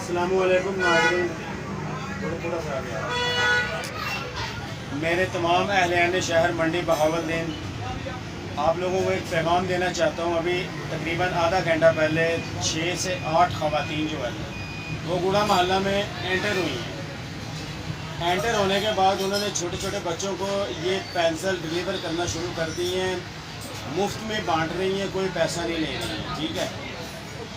अस्सलामुअलैकुम नाज़रीन, मेरे तमाम अहले शहर मंडी बहावलदीन, आप लोगों को एक पैगाम देना चाहता हूँ। अभी तकरीबन आधा घंटा पहले 6 से 8 ख़वातीन जो है वो गुड़ा मोहल्ला में एंटर हुई हैं। एंटर होने के बाद उन्होंने छोटे छोटे बच्चों को ये पेंसिल डिलीवर करना शुरू कर दी हैं। मुफ्त में बांट रही हैं, कोई पैसा नहीं ले रही है। ठीक है,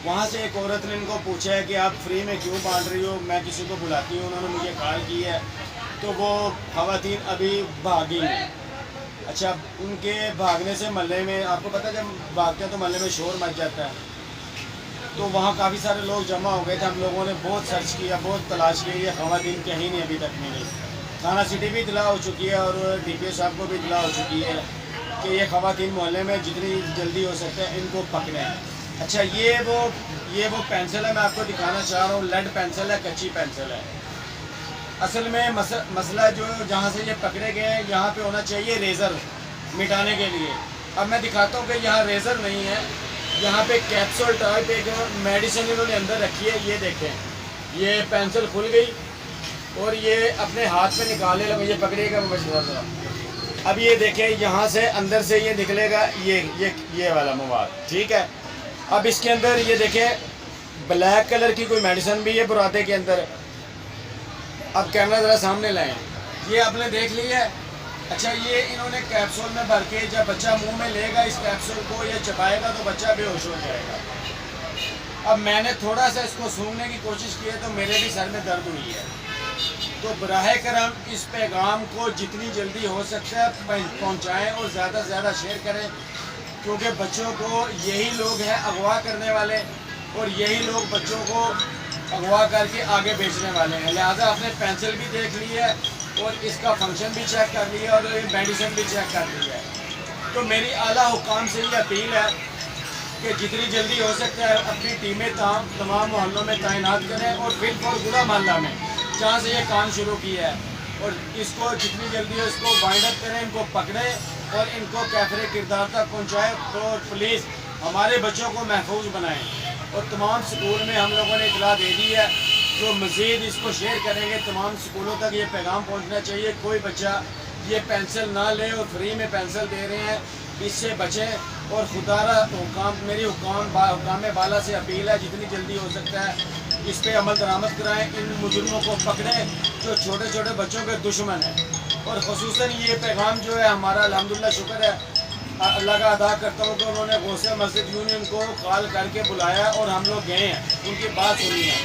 वहाँ से एक औरत ने इनको पूछा है कि आप फ्री में क्यों बांट रही हो, मैं किसी को बुलाती हूँ। उन्होंने मुझे कॉल की है, तो वो ख़वातीन अभी भागी हैं। अच्छा, उनके भागने से मोहल्ले में, आपको पता है जब भागते हैं तो मोहल्ले में शोर मच जाता है, तो वहाँ काफ़ी सारे लोग जमा हो गए थे। हम लोगों ने बहुत सर्च किया, बहुत तलाश की, ये ख़वातीन कहीं नहीं अभी तक मिली। थाना सिटी भी इतला हो चुकी है और DPO साहब को भी इतला हो चुकी है कि ये ख़वातीन मोहल्ले में जितनी जल्दी हो सकता है इनको पकड़ें। अच्छा, ये वो पेंसिल है, मैं आपको दिखाना चाह रहा हूँ। लेड पेंसिल है, कच्ची पेंसिल है। असल में मसला जो जहाँ से ये पकड़े गए हैं, यहाँ पे होना चाहिए रेज़र मिटाने के लिए। अब मैं दिखाता हूँ कि यहाँ रेज़र नहीं है, यहाँ पे कैप्सूल टाइप एक मेडिसिन इन्होंने अंदर रखी है। ये देखें, ये पेंसिल खुल गई और ये अपने हाथ पे निकालने लगे। ये पकड़ेगा मसला ज़रा। अब ये देखें, यहाँ से अंदर से ये निकलेगा ये वाला मवाद। ठीक है, अब इसके अंदर ये देखें, ब्लैक कलर की कोई मेडिसिन भी है बुरादे के अंदर। अब कैमरा ज़रा सामने लाएं, ये आपने देख लिया है। अच्छा, ये इन्होंने कैप्सूल में भर के जब बच्चा मुंह में लेगा इस कैप्सूल को, ये चबाएगा तो बच्चा बेहोश हो जाएगा। अब मैंने थोड़ा सा इसको सूंघने की कोशिश की है तो मेरे भी सर में दर्द हुई है। तो बराह करम इस पैगाम को जितनी जल्दी हो सकता है पहुँचाएँ और ज़्यादा से ज़्यादा शेयर करें, क्योंकि बच्चों को यही लोग हैं अगवा करने वाले और यही लोग बच्चों को अगवा करके आगे बेचने वाले हैं। लिहाजा आपने पेंसिल भी देख ली है और इसका फंक्शन भी चेक कर लिया और मेडिसिन भी चेक कर लिया है। तो मेरी आला हुकाम से ये अपील है कि जितनी जल्दी हो सकता है अपनी टीमें तमाम मोहल्लों में तैनात करें और बिल्कुल गुड़ा मोहल्ला में जहाँ से ये काम शुरू किया है, और इसको जितनी जल्दी हो इसको बाइंड अप करें, इनको पकड़ें और इनको कैफरे किरदार तक पहुँचाएँ। तो प्लीज़ हमारे बच्चों को महफूज बनाएँ। और तमाम स्कूल में हम लोगों ने इतला दे दी है, जो मज़ीद इसको शेयर करेंगे तमाम स्कूलों तक ये पैगाम पहुंचना चाहिए। कोई बच्चा ये पेंसिल ना ले और फ्री में पेंसिल दे रहे हैं, इससे बचें। और खुदारा मेरी हुकाम बाला से अपील है, जितनी जल्दी हो सकता है इस पर अमल दरामद कराएँ, इन मुजुर्मों को पकड़ें जो छोटे छोटे बच्चों के दुश्मन हैं। और ख़ुसूसन ये पैगाम जो है हमारा अल्हम्दुलिल्लाह शुक्र है अल्लाह का अदा करता हूँ कि उन्होंने गौसे मस्जिद यूनियन को कॉल करके बुलाया और हम लोग गए हैं, उनकी बात सुनी है।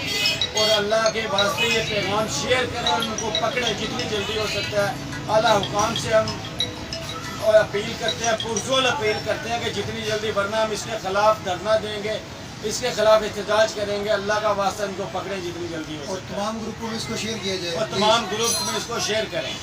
और अल्लाह के वास्ते ये पैगाम शेयर करें और उनको पकड़ें जितनी जल्दी हो सकता है। आला हुकाम से हम और अपील करते हैं, पुरजोर अपील करते हैं कि जितनी जल्दी, वरना हम इसके ख़िलाफ़ धरना देंगे, इसके खिलाफ एहतजाज करेंगे। अल्लाह का वास्ता इनको पकड़ें जितनी जल्दी हो। और तमाम ग्रुपों में इसको शेयर किया जाए और तमाम ग्रुप में इसको शेयर करें।